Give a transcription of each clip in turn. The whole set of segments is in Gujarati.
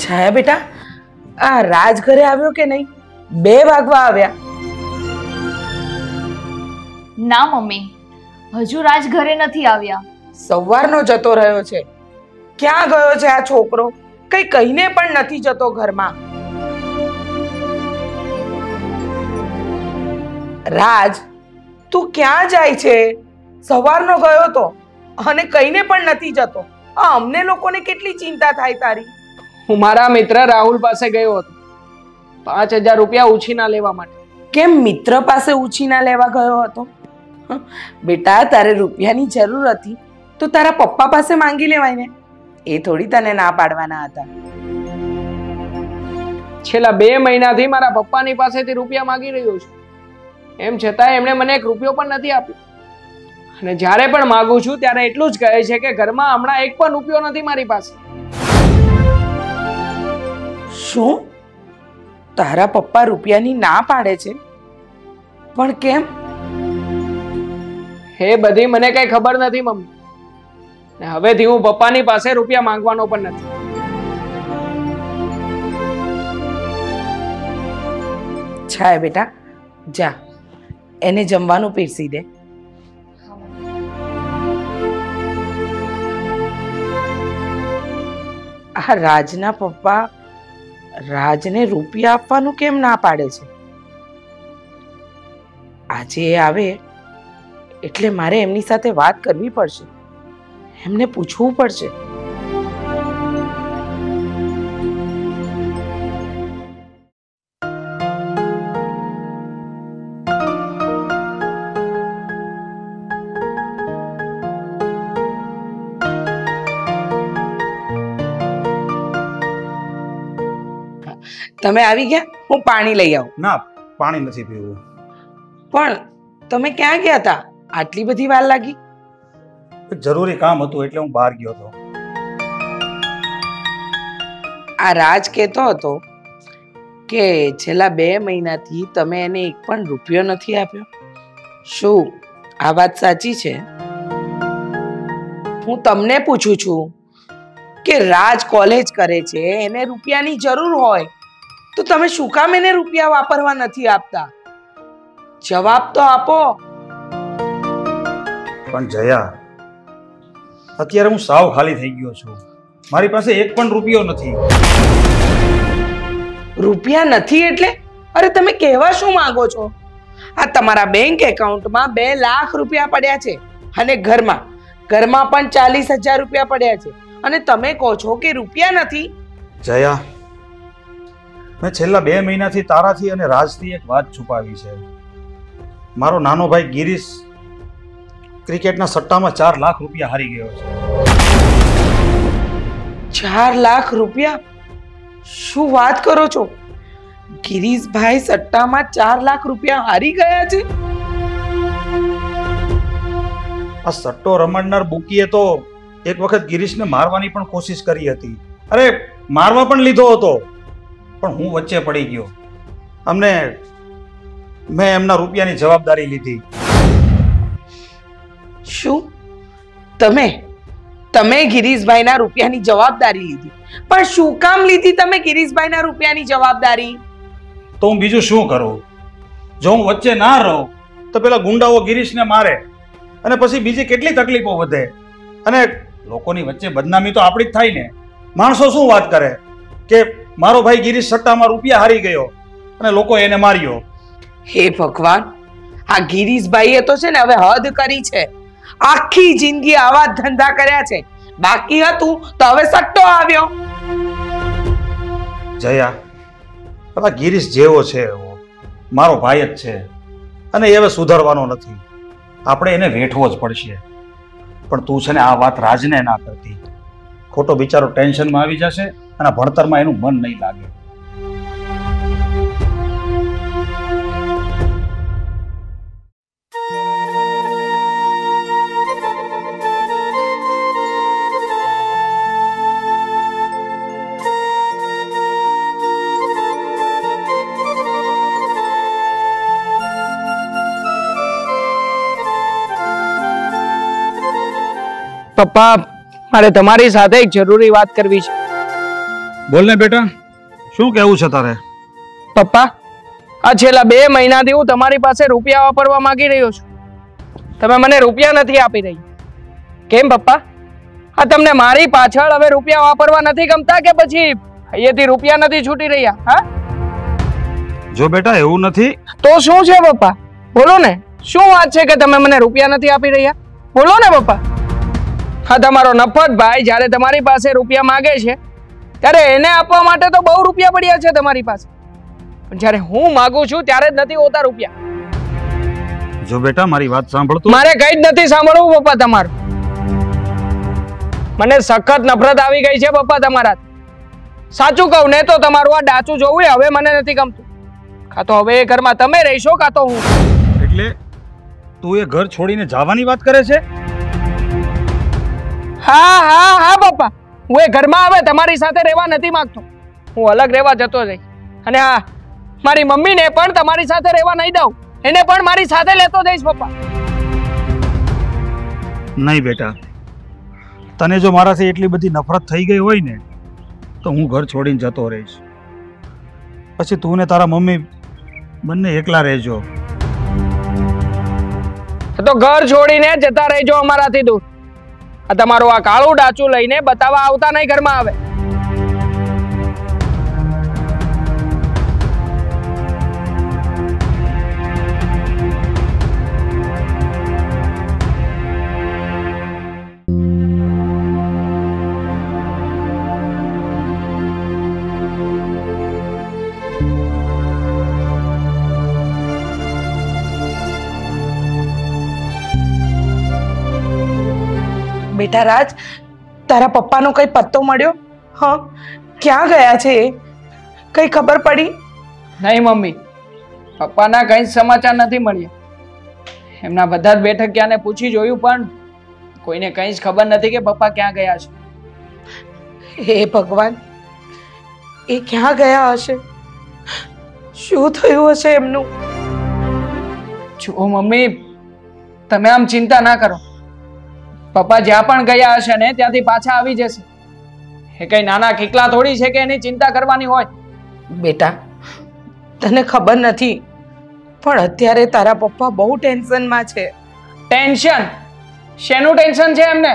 છાયા બેટા, આ રાજ ઘરે આવ્યો કે નહીં? 2 વાગવા આવ્યા. ના મમ્મી, હજુ રાજ ઘરે નથી આવ્યા. સવારનો જતો રહ્યો છે. ક્યાં ગયો છે આ છોકરો? કઈ કહીને પણ નથી જતો ઘરમાં. રાજ, તું ક્યાં જાય છે? સવારનો ગયો તો અને કહીને પણ નથી જતો. અમને લોકોને કેટલી ચિંતા થાય તારી. હું મારા મિત્ર રાહુલ પાસે ગયો હતો 5000 રૂપિયા ઉછીના લેવા માટે. કેમ મિત્ર પાસે ઉછીના લેવા ગયો હતો? બેટા, તારે રૂપિયાની જરૂર હતી તો તારા પપ્પા પાસે માંગી લેવાય ને. એ થોડી તને ના પાડવાના હતા. છેલ્લા 2 મહિનાથી મારા પપ્પાની પાસેથી રૂપિયા માંગી રહ્યો છું. એમ છતાં એમણે મને 1 રૂપિયો પણ નથી આપ્યો. અને જ્યારે પણ માંગુ છું ત્યારે એટલું જ કહે છે કે ઘરમાં હમણાં 1 પણ રૂપિયો નથી મારી પાસે. શું? તારા પપ્પા રૂપિયાની ના પાડે છે? પણ કેમ? હે બધી મને કઈ ખબર નથી મમ્મી. ને હવેથી હું પપ્પાની પાસે રૂપિયા માંગવાનો પણ નથી. છાય બેટા, જા એને જમવાનું પીરસી દે. આ રાજના પપ્પા રાજને રૂપિયા આપવાનું કેમ ના પાડે છે? આજે એ આવે એટલે મારે એમની સાથે વાત કરવી પડશે. એમને પૂછવું પડશે. તમે આવી ગયા? હું પાણી લઈ આવું. ના, પાણી નથી પીવું. પણ તમે ક્યાં ગયા હતા? આટલી બધી વાર લાગી? જરૂરી કામ હતું એટલે હું બહાર ગયો હતો. આ રાજ કહેતો હતો કે છેલ્લા 2 મહિનાથી તમે એને 1 પણ રૂપિયો નથી આપ્યો. શું આ વાત સાચી છે? હું તમને પૂછું છું કે રાજ કોલેજ કરે છે, એને રૂપિયાની જરૂર હોય તો તમે શું કામ એને રૂપિયા વાપરવા નથી આપતા? જવાબ તો આપો. પણ જયા, અત્યારે હું સાવ ખાલી થઈ ગયો છું. મારી પાસે 1 પણ રૂપિયો નથી. રૂપિયા નથી એટલે? અરે તમે કહેવા શું માંગો છો? આ તમારા બેંક એકાઉન્ટમાં 2 લાખ રૂપિયા પડ્યા છે અને ઘરમાં પણ 40,000 રૂપિયા પડ્યા છે અને તમે કહો છો કે રૂપિયા નથી. જયા, મેં છેલ્લા 2 મહિનાથી તારાથી અને રાજથી એક વાત છુપાવી છે. મારો નાનો ભાઈ ગિરીશ ક્રિકેટના સટ્ટામાં 4 લાખ રૂપિયા હારી ગયો છે. 4 લાખ રૂપિયા? શું વાત કરો છો? ગિરીશભાઈ સટ્ટામાં 4 લાખ રૂપિયા હારી ગયા છે? આ સટ્ટો રમાડનાર બુકીએ તો એક વખત ગિરીશને મારવાની પણ કોશિશ કરી હતી. અરે, મારવા પણ લીધો હતો, પણ હું વચ્ચે પડી ગયો. મેં એમના રૂપિયાની જવાબદારી લીધી. શું? તમે ગિરીશભાઈના રૂપિયાની જવાબદારી લીધી? પણ શું કામ લીધી તમે ગિરીશભાઈના રૂપિયાની જવાબદારી? તો હું બીજું શું કરું? જો હું વચ્ચે ના રહું તો પેલા ગુંડાઓ ગિરીશને મારે અને પછી બીજી કેટલી તકલીફો વધે અને લોકોની વચ્ચે બદનામી તો આપણી જ થાય ને. માણસો શું વાત કરે કે મારો ભાઈ ગિરીશ સટ્ટામાં રૂપિયા હારી ગયો અને લોકો એને માર્યો. હે ભગવાન, આ ગિરીશભાઈએ તો છે ને હવે હદ કરી છે. આખી જિંદગી આવા ધંધા કર્યા છે. બાકી હતું તો હવે સટ્ટો આવ્યો. જયા, પેલા ગિરીશ જેવો છે એવો મારો ભાઈ જ છે અને એ હવે સુધારવાનો નથી. આપણે એને વેઠવો જ પડશે. પણ તું છે ને આ વાત રાજને ના કરતી. ખોટો બિચારો ટેન્શનમાં આવી જશે અને ભણતરમાં એનું મન નહીં લાગે. પપ્પા, મારે તમારી સાથે એક જરૂરી વાત કરવી છે. બોલ ને બેટા, શું કહેવું છે તારે? પપ્પા, આ છેલ્લા 2 મહિનાથી હું તમારી પાસે રૂપિયા વાપરવા માંગી રહ્યો છું. તમે મને રૂપિયા નથી આપી રહી. કેમ પપ્પા? આ તમને મારી પાછળ હવે રૂપિયા વાપરવા નથી ગમતા કે પછી અહીંયાથી રૂપિયા નથી છૂટી રહ્યા? હા, જો બેટા એવું નથી. તો શું છે પપ્પા? બોલો ને, શું વાત છે કે તમે મને રૂપિયા નથી આપી રહ્યા? બોલો ને પપ્પા. હા, તમારો નફત ભાઈ જ્યારે તમારી પાસે રૂપિયા માંગે છે ત્યારે એને આપવા માટે તો બહુ રૂપિયા પડ્યા છે તમારી પાસે, પણ જ્યારે હું માંગુ છું ત્યારે જ નથી હોતા રૂપિયા. જો બેટા મારી વાત સાંભળતું. મારે કઈ જ નથી સાંભળવું પપ્પા તમારું. મને સખત નફરત આવી ગઈ છે પપ્પા તમારા. સાચું કહું ને તો તમારું આ ડાચું જોવું હવે મને નથી ગમતું. કાં તો હવે એ ઘરમાં તમે રહીશો કાં તો હું. એટલે તું એ ઘર છોડીને જવાની વાત કરે છે? હા હા હા પપ્પા, હું એ ઘરમાં હવે તમારી સાથે રહેવા નથી માંગતો. હું અલગ રહેવા જતો જઈશ. અને હા, મારી મમ્મીને પણ તમારી સાથે રહેવા નહીં દઉં. એને પણ મારી સાથે લેતો જઈશ પપ્પા. નહીં બેટા, તને જો મારાથી એટલી બધી નફરત થઈ ગઈ હોય ને તો હું ઘર છોડીને જતો રહીશ. પછી તું ને તારા મમ્મી બંને એકલા રહેજો. તો ઘર છોડીને જતા રહેજો અમારાથી દૂર. આ તમારું આ કાળું ડાચું લઈને બતાવવા આવતા નહીં ઘરમાં આવે. બેટા રાજ, તારા પપ્પાનો કઈ પત્તો મળ્યો? હા, ક્યાં ગયા છે એ? કઈ ખબર પડી? નહીં મમ્મી, પપ્પાના કઈ સમાચાર નથી મળ્યા. એમના બધા જ બેઠકિયાને પૂછી જોયું પણ કોઈને કઈ જ ખબર નથી કે પપ્પા ક્યાં ગયા છે. હે ભગવાન, એ ક્યાં ગયા હશે? શું થયું હશે એમનું? જો મમ્મી, તમે આમ ચિંતા ના કરો. પપ્પા જ્યાં પણ ગયા હશે ને ત્યાંથી પાછા આવી જશે. એ કઈ નાના કિકલા થોડી છે કે એની ચિંતા કરવાની હોય. બેટા, તને ખબર નથી પણ અત્યારે તારા પપ્પા બહુ ટેન્શનમાં છે. ટેન્શન? શેનું ટેન્શન છે એમને?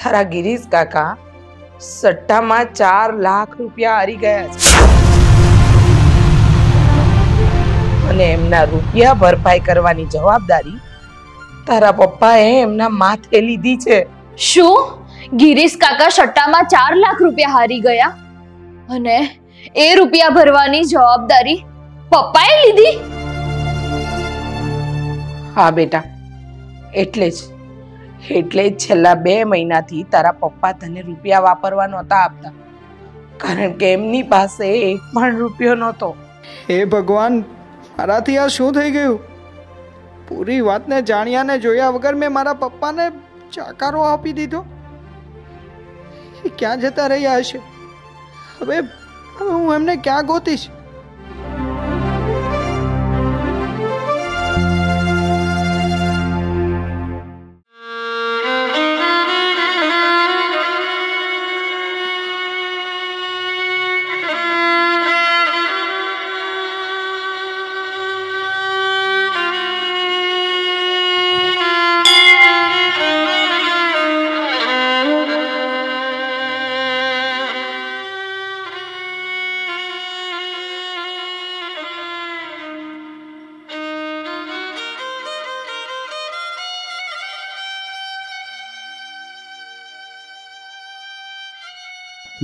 તારા ગિરીશ કાકા સટ્ટામાં 4 લાખ રૂપિયા હારી ગયા છે અને એમના રૂપિયા ભરપાઈ કરવાની જવાબદારી તારા પપ્પાએ એમના માથે લીધી છે. શું? ગિરીશ કાકા સટ્ટામાં 4 લાખ રૂપિયા હારી ગયા અને એ રૂપિયા ભરવાની જવાબદારી પપ્પાએ લીધી? હા બેટા, એટલે જ છેલ્લા 2 મહિનાથી તારા પપ્પા તને રૂપિયા વાપરવા નહોતા આપતા, કારણ કે એમની પાસે એક પણ રૂપિયો નહોતો. હે ભગવાન, મારાથી આ શું થઈ ગયું? પૂરી વાતને જાણ્યા ને જોયા વગર મેં મારા પપ્પાને ચાકારો આપી દીધો. એ ક્યાં જતા રહ્યા હશે? હવે હું એમને ક્યાં ગોતીશ?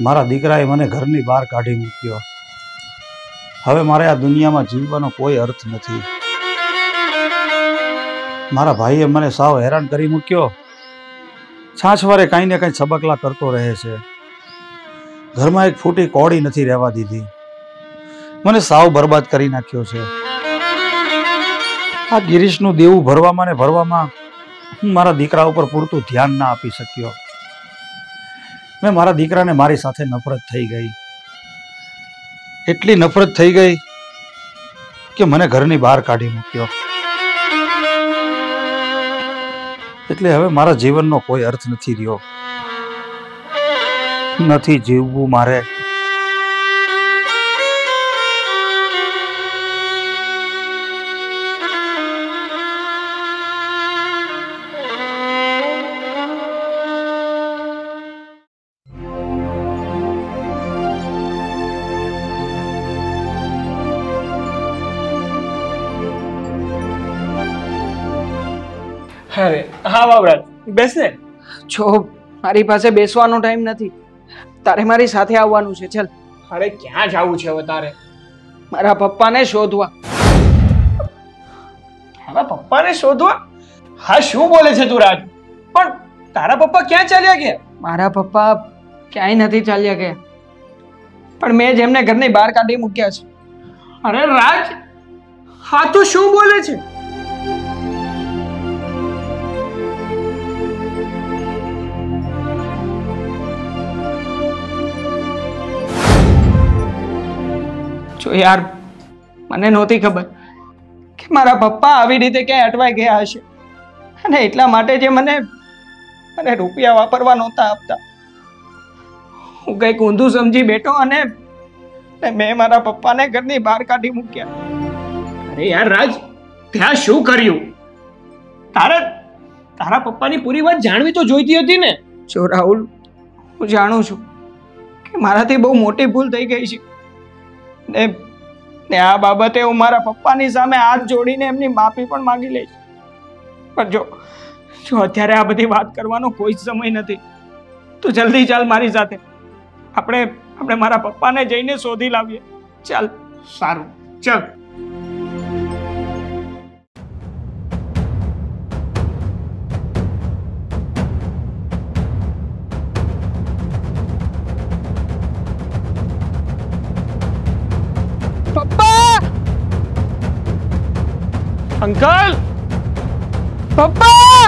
મારા દીકરાએ મને ઘરની બહાર કાઢી મૂક્યો. હવે મારે આ દુનિયામાં જીવવાનો કોઈ અર્થ નથી. મારા ભાઈએ મને સાવ હેરાન કરી મૂક્યો. છાછવારે કાંઈ ને કાંઈ છબકલા કરતો રહે છે. ઘરમાં એક ફૂટી કોડી નથી રહેવા દીધી. મને સાવ બરબાદ કરી નાખ્યો છે. આ ગિરીશનું દેવું ભરવામાં ને ભરવામાં હું મારા દીકરા ઉપર પૂરતું ધ્યાન ના આપી શક્યો. મેં મારા દીકરાને મારી સાથે નફરત થઈ ગઈ. એટલી નફરત થઈ ગઈ કે મને ઘરની બહાર કાઢી મૂક્યો. એટલે હવે મારા જીવનનો કોઈ અર્થ નથી રહ્યો. નથી જીવવું મારે. અરે હા બાબરાજ બેસ ને. જો મારી પાસે બેસવાનો ટાઈમ નથી, તારે મારી સાથે આવવાનું છે. ચાલ. અરે ક્યાં જવું છે હવે તારે? મારા પપ્પાને શોધવા. મારા પપ્પાને શોધવા? હા શું બોલે છે તું રાજ? પણ તારા પપ્પા ક્યાં ચાલ્યા ગયા? મારા પપ્પા ક્યાંય નથી ચાલ્યા ગયા, પણ મેં જ એમને ઘરની બહાર કાઢી મૂક્યા છે. અરે રાજ, હા તું શું બોલે છે? જો યાર, મને નહોતી ખબર કે મારા પપ્પા આવી રીતે ક્યાંય અટવાઈ ગયા હશે, અને એટલા માટે જે મને રૂપિયા વાપરવા નહોતા આપતા, હું કંઈક ઊંધું સમજી બેઠો અને મેં મારા પપ્પાને ઘરની બહાર કાઢી મૂક્યા. અરે યાર રાજ, ત્યાં શું કર્યું? તારા પપ્પાની પૂરી વાત જાણવી તો જોઈતી હતી ને. જો રાહુલ, હું જાણું છું કે મારાથી બહુ મોટી ભૂલ થઈ ગઈ છે, ને આ બાબતે હું મારા પપ્પાની સામે હાથ જોડીને એમની માફી પણ માંગી લઈશ. પણ જો અત્યારે આ બધી વાત કરવાનો કોઈ જ સમય નથી. તું જલ્દી ચાલ મારી સાથે. આપણે મારા પપ્પાને જઈને શોધી લાવીએ. ચાલ. સારું, ચાલ. પપ્પા! અંકલ! પપ્પા!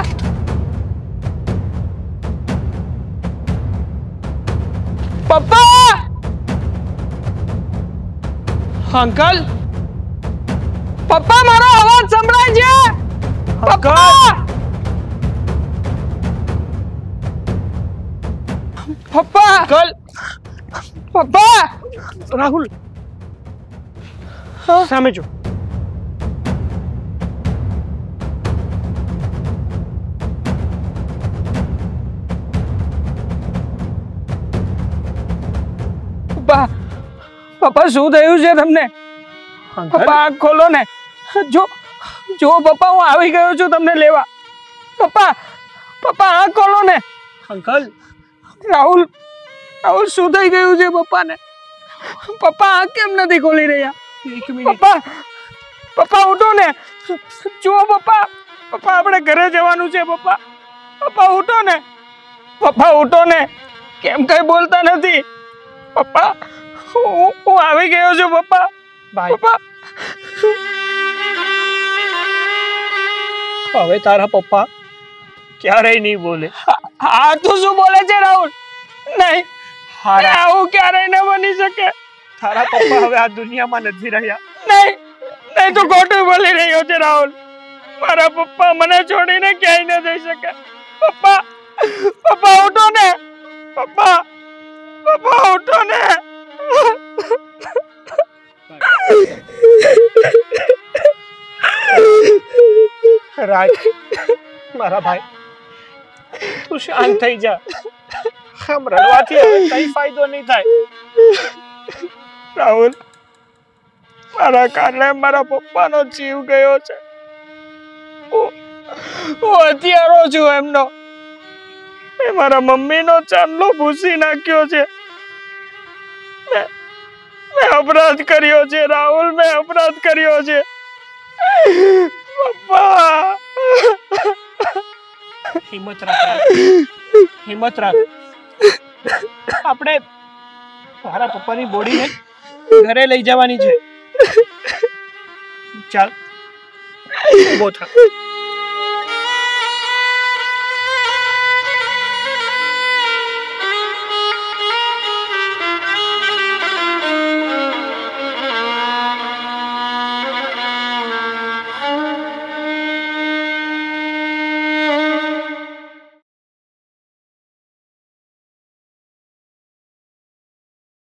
પપ્પા! અંકલ! પપ્પા, મારો અવાજ સંભળાય છે? પપ્પા! પપ્પા! અંકલ! પપ્પા! રાહુલ, સામે જો. પપ્પા, શું થયું છે તમને? પપ્પા, આંખ ખોલો ને. જો પપ્પા, હું આવી ગયો છું તમને લેવા. પપ્પા, આંખ ખોલો ને. અંકલ! રાહુલ, શું થઈ ગયું છે પપ્પાને? પપ્પા, આંખ કેમ નથી ખોલી રહ્યા? એક મિનિટ. પપ્પા, ઉઠો ને. જુઓ પપ્પા, આપણે ઘરે જવાનું છે. પપ્પા, ઉઠો ને. પપ્પા, ઉઠો ને. કેમ કઈ બોલતા નથી? પપ્પા, હું આવી ગયો છું. પપ્પા, પપ્પા. હવે તારા પપ્પા ક્યારેય નહીં બોલે. હા, તું શું બોલે છે રાહુલ? નહીં, આવું ક્યારેય ન બની શકે. તારા પપ્પા હવે આ દુનિયામાં નથી રહ્યા. નહીં, તું ખોટું બોલી રહ્યો છે રાહુલ. મારા પપ્પા મને છોડીને ક્યાંય ન જઈ શકે. પપ્પા, ઉઠો ને. પપ્પા, ઉઠો ને. રાજ, મારા ભાઈ, તું શાંત થઈ જા. આમ રડવાથી હવે કઈ ફાયદો નહીં થાય. રાહુલ, મારા કારણે મારા પપ્પાનો જીવ ગયો છે. હું હત્યારો છું એમનો. મેં મારા મમ્મીનો ચાંદલો ભૂસી નાખ્યો છે. મેં અપરાધ કર્યો છે રાહુલ, મેં અપરાધ કર્યો છે. પપ્પા, હિંમત રાખ. આપણે તારા પપ્પાની બોડીને ઘરે લઈ જવાની છે. ચાલ, ઊભો થા.